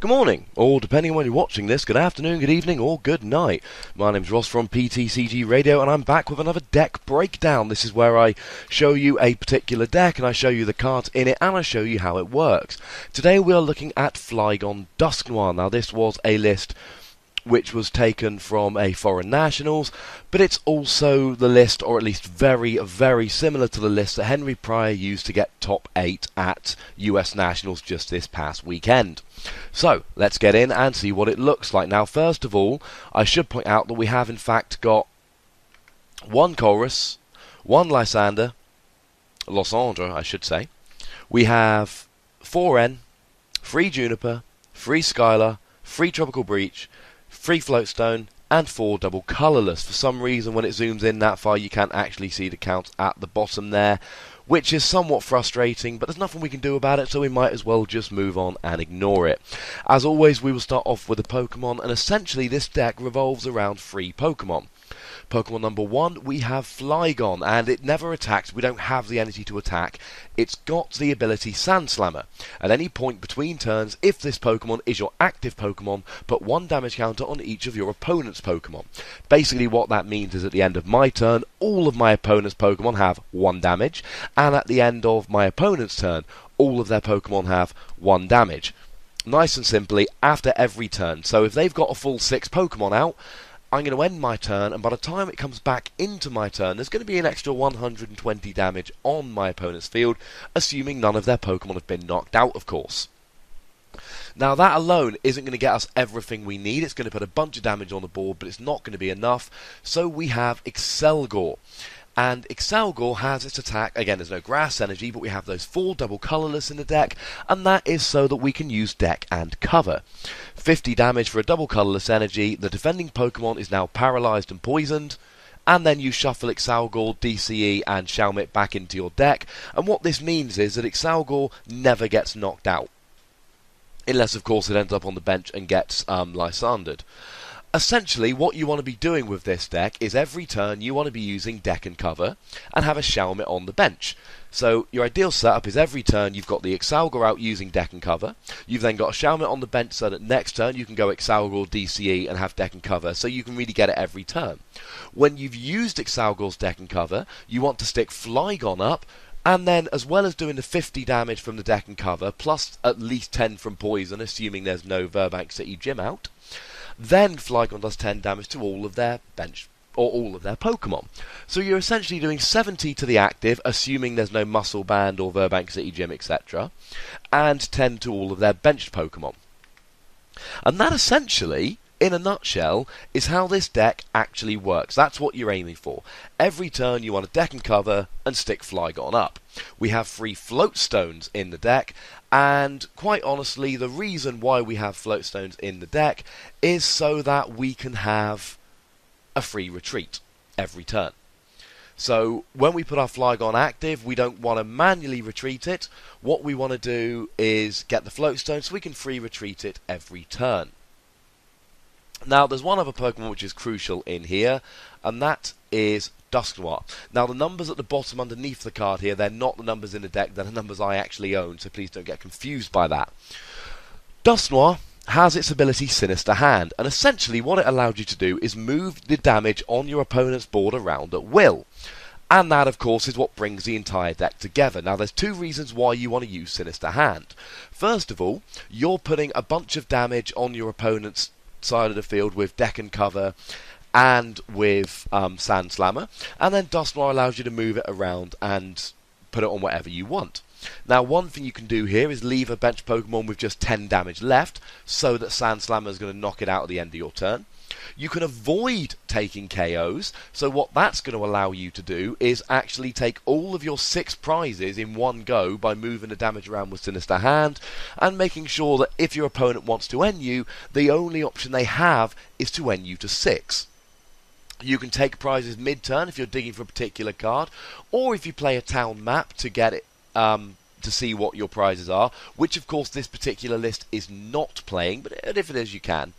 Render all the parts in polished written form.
Good morning, or depending on when you're watching this, good afternoon, good evening, or good night. My name's Ross from PTCGRadio, and I'm back with another deck breakdown. This is where I show you a particular deck, and I show you the cards in it, and I show you how it works. Today we are looking at Flygon Dusknoir. Now this was a list which was taken from a foreign nationals, but it's also the list, or at least very, very similar to the list that Henry Pryor used to get top 8 at US Nationals just this past weekend. So, let's get in and see what it looks like. Now, first of all, I should point out that we have in fact got one Chorus, one Lysandre, I should say. We have 4N, 3 Juniper, 3 Skylar, 3 Tropical Breach, 3 Floatstone, and 4 double colourless. For some reason, when it zooms in that far, you can't actually see the counts at the bottom there, which is somewhat frustrating, but there's nothing we can do about it, so we might as well just move on and ignore it. As always, we will start off with a Pokemon, and essentially this deck revolves around 3 Pokemon. Pokemon number 1, we have Flygon, and it never attacks. We don't have the energy to attack. It's got the ability Sand Slammer. At any point between turns, if this Pokemon is your active Pokemon, put 1 damage counter on each of your opponent's Pokemon. Basically what that means is at the end of my turn, all of my opponent's Pokemon have 1 damage, and at the end of my opponent's turn, all of their Pokemon have 1 damage. Nice and simply, after every turn. So if they've got a full 6 Pokemon out, I'm going to end my turn, and by the time it comes back into my turn, there's going to be an extra 120 damage on my opponent's field, assuming none of their Pokemon have been knocked out, of course. Now, that alone isn't going to get us everything we need. It's going to put a bunch of damage on the board, but it's not going to be enough. So we have Excelgor. And Excelgor has its attack, again there's no grass energy, but we have those 4 double colourless in the deck, and that is so that we can use deck and cover. 50 damage for a double colourless energy, the defending Pokemon is now paralysed and poisoned, and then you shuffle Excelgor, DCE and Shelmet back into your deck, and what this means is that Excelgor never gets knocked out. Unless of course it ends up on the bench and gets Lysandred. Essentially, what you want to be doing with this deck is every turn you want to be using deck and cover and have a Shelmet on the bench. So your ideal setup is every turn you've got the Excelgor out using deck and cover. You've then got a Shelmet on the bench so that next turn you can go Excelgor, DCE and have deck and cover, so you can really get it every turn. When you've used Excelgor's deck and cover, you want to stick Flygon up, and then, as well as doing the 50 damage from the deck and cover, plus at least 10 from poison, assuming there's no Burbank City Gym out, then Flygon does 10 damage to all of their bench, or all of their Pokemon. So you're essentially doing 70 to the active, assuming there's no Muscle Band or Burbank City Gym, etc., and 10 to all of their benched Pokemon. And that essentially, in a nutshell, is how this deck actually works. That's what you're aiming for. Every turn you want to deck and cover and stick Flygon up. We have 3 Floatstones in the deck, and quite honestly, the reason why we have Floatstones in the deck is so that we can have a free retreat every turn. So when we put our Flygon active, we don't want to manually retreat it. What we want to do is get the Floatstone so we can free retreat it every turn. Now, there's one other Pokemon which is crucial in here, and that is Dusknoir. Now, the numbers at the bottom underneath the card here, they're not the numbers in the deck, they're the numbers I actually own, so please don't get confused by that. Dusknoir has its ability Sinister Hand, and essentially what it allowed you to do is move the damage on your opponent's board around at will. And that, of course, is what brings the entire deck together. Now, there's 2 reasons why you want to use Sinister Hand. First of all, you're putting a bunch of damage on your opponent's side of the field with deck and cover and with Sand Slammer, and then Dusknoir allows you to move it around and put it on whatever you want. Now, one thing you can do here is leave a bench Pokemon with just 10 damage left, so that Sand Slammer is going to knock it out at the end of your turn. You can avoid taking KOs, so what that's going to allow you to do is actually take all of your 6 prizes in one go by moving the damage around with Sinister Hand, and making sure that if your opponent wants to end you, the only option they have is to end you to 6. You can take prizes mid-turn if you're digging for a particular card, or if you play a town map to get it to see what your prizes are, which of course this particular list is not playing, but if it is, you can.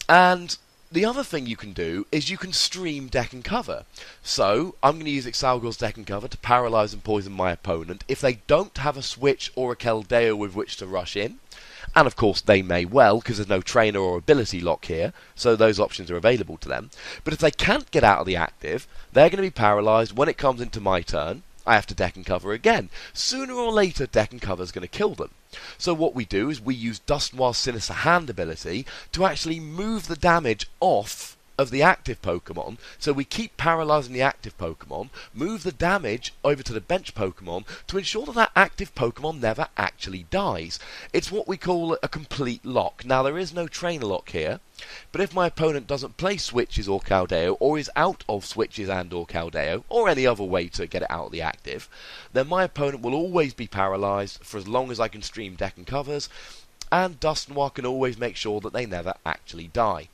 And the other thing you can do is you can stream deck and cover. So I'm going to use Excelgor's deck and cover to paralyze and poison my opponent if they don't have a switch or a Keldeo with which to rush in. And of course they may well, because there's no trainer or ability lock here, so those options are available to them. But if they can't get out of the active, they're going to be paralysed. When it comes into my turn, I have to deck and cover again. Sooner or later, deck and cover is going to kill them. So what we do is we use Dusknoir's Sinister Hand ability to actually move the damage off of the active Pokemon, so we keep paralysing the active Pokemon, move the damage over to the bench Pokemon to ensure that that active Pokemon never actually dies. It's what we call a complete lock. Now there is no trainer lock here, but if my opponent doesn't play Switches or Caldeo, or is out of Switches and or Caldeo, or any other way to get it out of the active, then my opponent will always be paralysed for as long as I can stream deck and covers, and Dusknoir can always make sure that they never actually die.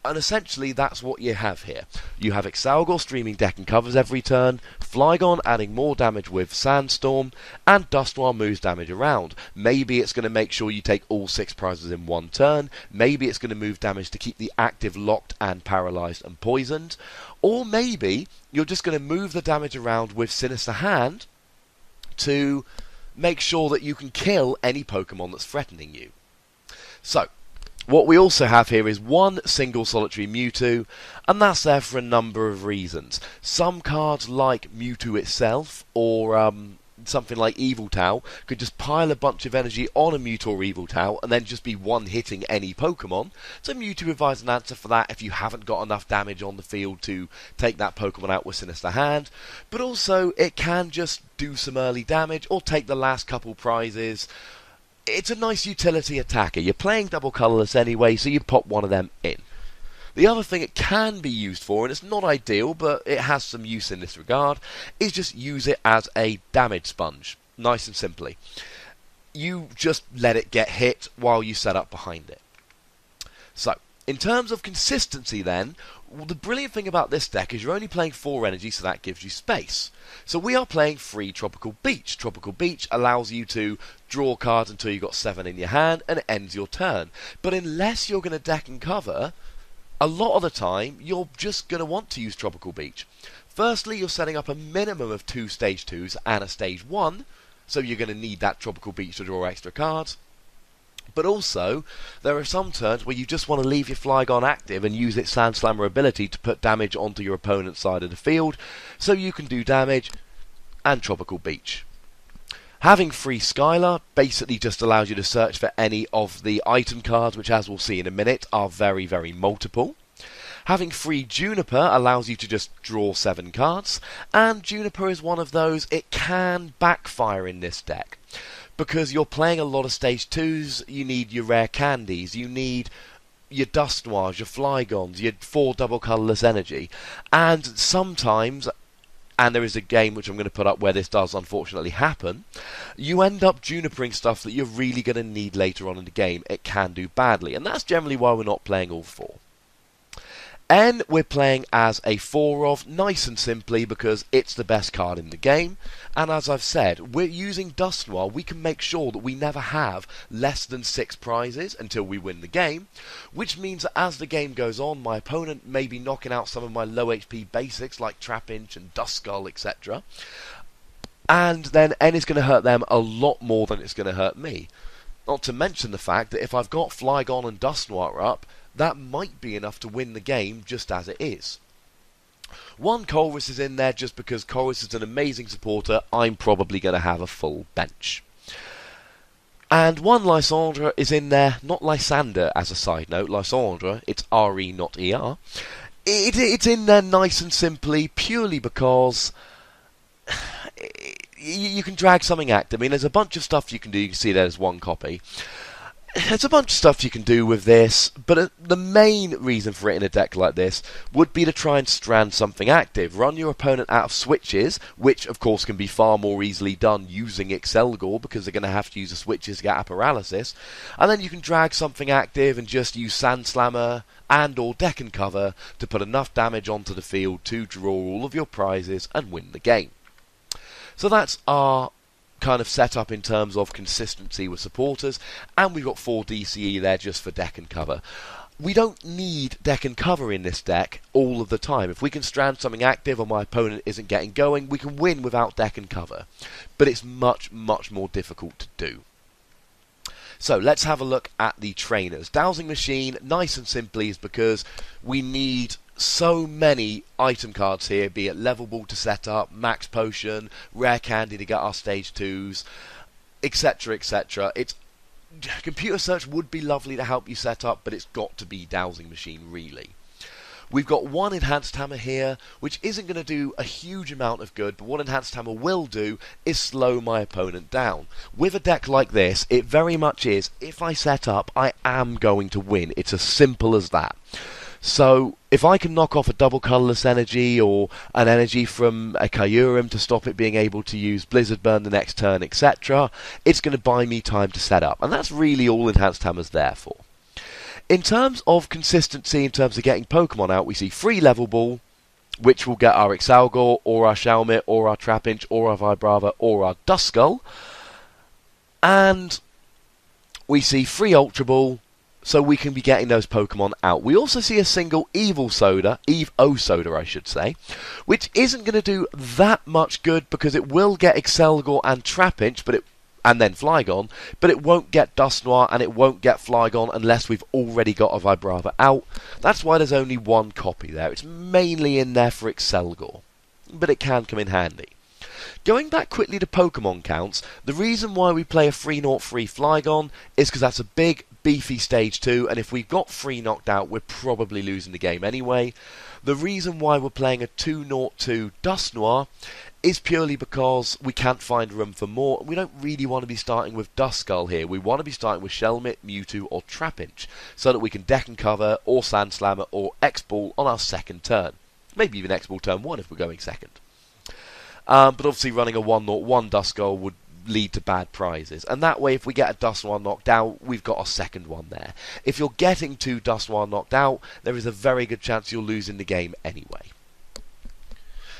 And essentially that's what you have here. You have Excelgor streaming deck and covers every turn, Flygon adding more damage with Sandstorm, and Dusknoir moves damage around. Maybe it's going to make sure you take all 6 prizes in one turn, maybe it's going to move damage to keep the active locked and paralysed and poisoned, or maybe you're just going to move the damage around with Sinister Hand to make sure that you can kill any Pokemon that's threatening you. So, what we also have here is one single solitary Mewtwo, and that's there for a number of reasons. Some cards like Mewtwo itself, or something like Yveltal, could just pile a bunch of energy on a Mewtwo or Yveltal, and then just be one-hitting any Pokemon. So Mewtwo provides an answer for that if you haven't got enough damage on the field to take that Pokemon out with Sinister Hand. But also, it can just do some early damage, or take the last couple prizes. It's a nice utility attacker. You're playing double colourless anyway, so you pop one of them in. The other thing it can be used for, and it's not ideal, but it has some use in this regard, is just use it as a damage sponge. Nice and simply. You just let it get hit while you set up behind it. So, in terms of consistency then, the brilliant thing about this deck is you're only playing 4 energy, so that gives you space. So we are playing free Tropical Beach. Tropical Beach allows you to draw cards until you've got 7 in your hand, and it ends your turn. But unless you're going to deck and cover, a lot of the time you're just going to want to use Tropical Beach. Firstly, you're setting up a minimum of 2 Stage 2s and a Stage 1, so you're going to need that Tropical Beach to draw extra cards. But also, there are some turns where you just want to leave your Flygon active and use its Sand Slammer ability to put damage onto your opponent's side of the field, so you can do damage and Tropical Beach. Having free Skylar basically just allows you to search for any of the item cards, which, as we'll see in a minute, are very, very multiple. Having free Juniper allows you to just draw 7 cards, and Juniper is one of those, it can backfire in this deck. Because you're playing a lot of Stage 2s, you need your rare candies, you need your Dusknoirs, your Flygons, your 4 double colourless energy. And sometimes, and there is a game which I'm going to put up where this does unfortunately happen, you end up Junipering stuff that you're really going to need later on in the game. It can do badly, and that's generally why we're not playing all 4. N we're playing as a 4 of, nice and simply because it's the best card in the game, and as I've said, we're using Dusknoir, we can make sure that we never have less than 6 prizes until we win the game, which means that as the game goes on, my opponent may be knocking out some of my low HP basics like Trapinch and Duskull, etc. And then N is going to hurt them a lot more than it's going to hurt me. Not to mention the fact that if I've got Flygon and Dusknoir up, that might be enough to win the game just as it is. One Colress is in there just because Colress is an amazing supporter. I'm probably going to have a full bench. And one Lysandre is in there, not Lysander as a side note, Lysandre, it's R-E not E-R. It's in there nice and simply, purely because you can drag something active. I mean, there's a bunch of stuff you can do. You can see there's one copy. There's a bunch of stuff you can do with this, but the main reason for it in a deck like this would be to try and strand something active. Run your opponent out of switches, which of course can be far more easily done using Excelgor because they're going to have to use the switches to get paralysis. And then you can drag something active and just use Sand Slammer and or deck and cover to put enough damage onto the field to draw all of your prizes and win the game. So that's our kind of set up in terms of consistency with supporters, and we've got 4 DCE there just for deck and cover. We don't need deck and cover in this deck all of the time. If we can strand something active or my opponent isn't getting going, we can win without deck and cover. But it's much, much more difficult to do. So let's have a look at the trainers. Dowsing Machine, nice and simply, is because we need so many item cards here, be it level ball to set up, max potion, rare candy to get our stage 2s, etc, etc. Computer search would be lovely to help you set up, but it's got to be Dowsing Machine, really. We've got one Enhanced Hammer here, which isn't going to do a huge amount of good, but what Enhanced Hammer will do is slow my opponent down. With a deck like this, it very much is, if I set up, I am going to win. It's as simple as that. So, if I can knock off a double colourless energy, or an energy from a Kyurem to stop it being able to use Blizzard Burn the next turn, etc., it's going to buy me time to set up. And that's really all Enhanced Hammer's there for. In terms of consistency, in terms of getting Pokemon out, we see free Level Ball, which will get our Excelgor, or our Shelmet, or our Trapinch, or our Vibrava, or our Duskull. And we see free Ultra Ball, so we can be getting those Pokemon out. We also see a single Evo Soda, I should say, which isn't going to do that much good because it will get Excelgor and Trapinch, and then Flygon, but it won't get Dusknoir and it won't get Flygon unless we've already got a Vibrava out. That's why there's only one copy there. It's mainly in there for Excelgor, but it can come in handy. Going back quickly to Pokemon counts, the reason why we play a 3-0 free Flygon is because that's a big, beefy stage 2, and if we've got 3 knocked out, we're probably losing the game anyway. The reason why we're playing a 2-0-2 Dusknoir is purely because we can't find room for more. We don't really want to be starting with Duskull here. We want to be starting with Shelmet, Mewtwo, or Trapinch, so that we can deck and cover, or Sand Slammer, or X-Ball on our second turn. Maybe even X-Ball turn 1 if we're going second. But obviously running a 1-0-1 Duskull would lead to bad prizes. And that way, if we get a Dusknoir knocked out, we've got a second one there. If you're getting 2 Dusknoir knocked out, there is a very good chance you'll lose in the game anyway.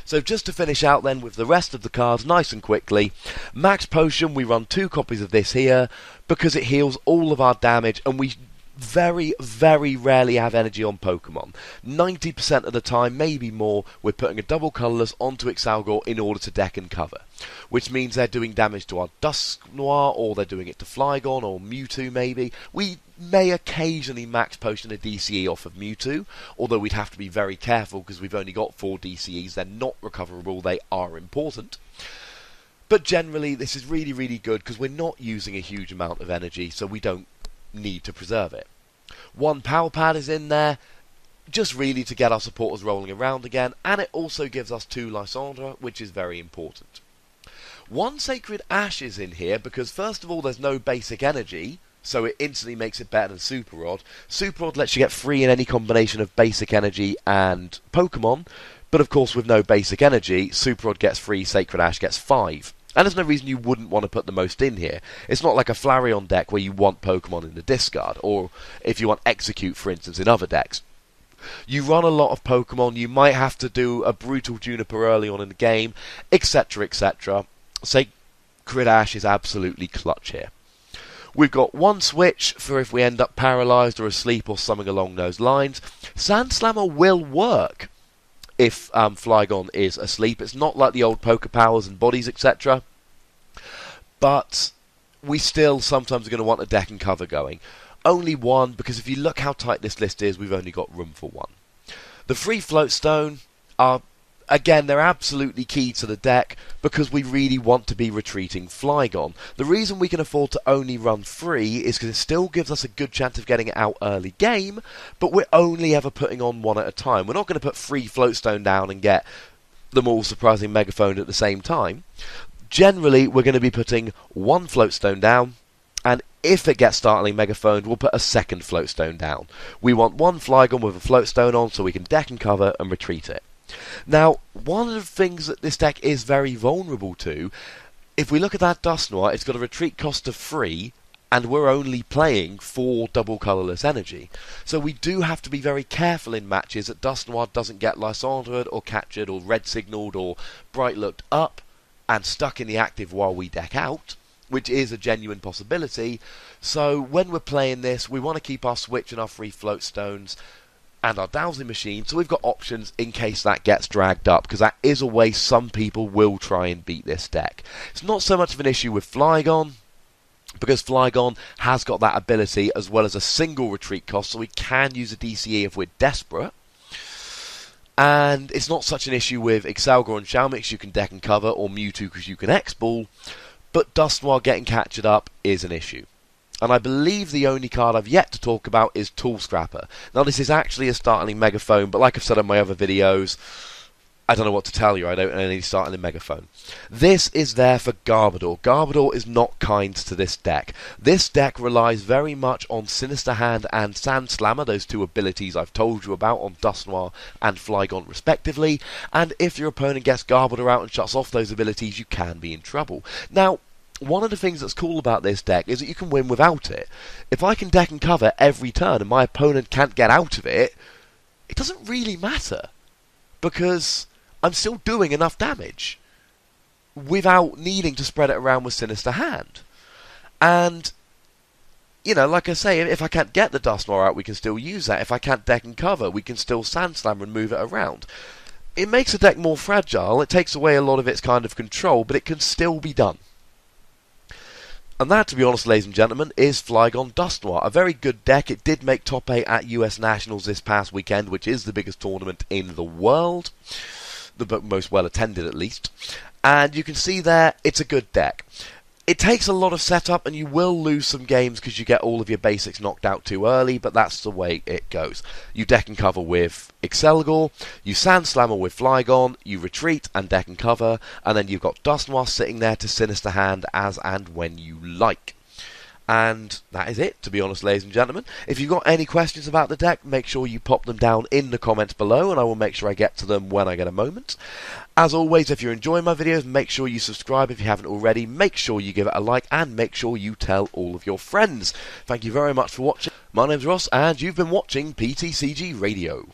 So just to finish out then with the rest of the cards nice and quickly, Max Potion, we run 2 copies of this here because it heals all of our damage, and we very, very rarely have energy on Pokemon. 90% of the time, maybe more, we're putting a double colourless onto Excelgor in order to deck and cover, which means they're doing damage to our Dusknoir, or they're doing it to Flygon, or Mewtwo maybe. We may occasionally max potion a DCE off of Mewtwo, although we'd have to be very careful because we've only got 4 DCEs. They're not recoverable, they are important. But generally, this is really, really good because we're not using a huge amount of energy, so we don't need to preserve it. 1 Power Pad is in there, just really to get our supporters rolling around again, and it also gives us 2 Lysandre, which is very important. 1 Sacred Ash is in here because, first of all, there's no basic energy, so it instantly makes it better than Super Rod. Super Rod lets you get free in any combination of basic energy and Pokemon, but of course with no basic energy, Super Rod gets free, Sacred Ash gets 5. And there's no reason you wouldn't want to put the most in here. It's not like a Flareon deck where you want Pokemon in the discard, or if you want Execute, for instance, in other decks. You run a lot of Pokemon, you might have to do a Brutal Juniper early on in the game, etc, etc. Sacred Ash is absolutely clutch here. We've got 1 switch for if we end up paralysed or asleep or something along those lines. Sand Slammer will work if Flygon is asleep. It's not like the old Poker Powers and Bodies, etc. But we still sometimes are going to want a deck and cover going. Only 1, because if you look how tight this list is, we've only got room for 1. The free Float Stone are, again, they're absolutely key to the deck because we really want to be retreating Flygon. The reason we can afford to only run 3 is because it still gives us a good chance of getting it out early game, but we're only ever putting on 1 at a time. We're not going to put 3 Floatstone down and get them all surprising Megaphone at the same time. Generally, we're going to be putting 1 Floatstone down, and if it gets startling Megaphone, we'll put a second Floatstone down. We want 1 Flygon with a Floatstone on so we can deck and cover and retreat it. Now, one of the things that this deck is very vulnerable to, if we look at that Dusknoir, it's got a retreat cost of 3, and we're only playing 4 double colourless energy. So we do have to be very careful in matches that Dusknoir doesn't get Lysandred or captured or red signalled or bright looked up and stuck in the active while we deck out, which is a genuine possibility. So when we're playing this, we want to keep our switch and our free float stones and our dowsing machine, so we've got options in case that gets dragged up, because that is a way some people will try and beat this deck. It's not so much of an issue with Flygon, because Flygon has got that ability as well as a single retreat cost, so we can use a DCE if we're desperate. And it's not such an issue with Excelgor and Shelmix, you can deck and cover, or Mewtwo because you can X-Ball, but Dusknoir getting captured up is an issue. And I believe the only card I've yet to talk about is Tool Scrapper. Now this is actually a startling Megaphone, but like I've said on my other videos, I don't know what to tell you, I don't only start in a Megaphone. This is there for Garbodor. Garbodor is not kind to this deck. This deck relies very much on Sinister Hand and Sand Slammer, those two abilities I've told you about on Dusknoir and Flygon respectively, and if your opponent gets Garbodor out and shuts off those abilities, you can be in trouble. Now, one of the things that's cool about this deck is that you can win without it. If I can deck and cover every turn and my opponent can't get out of it, it doesn't really matter, because I'm still doing enough damage without needing to spread it around with Sinister Hand. And, you know, like I say, if I can't get the Dusknoir out, we can still use that. If I can't deck and cover, we can still Sand Slammer and move it around. It makes the deck more fragile, it takes away a lot of its kind of control, but it can still be done. And that, to be honest, ladies and gentlemen, is Flygon Dusknoir. A very good deck. It did make top 8 at US Nationals this past weekend, which is the biggest tournament in the world. The most well attended, at least. And you can see there, it's a good deck. It takes a lot of setup, and you will lose some games because you get all of your basics knocked out too early, but that's the way it goes. You deck and cover with Excelgor, you Sand Slammer with Flygon, you retreat and deck and cover, and then you've got Dusknoir sitting there to Sinister Hand as and when you like. And that is it, to be honest, ladies and gentlemen. If you've got any questions about the deck, make sure you pop them down in the comments below, and I will make sure I get to them when I get a moment. As always, if you're enjoying my videos, make sure you subscribe if you haven't already, make sure you give it a like, and make sure you tell all of your friends. Thank you very much for watching. My name's Ross, and you've been watching PTCG Radio.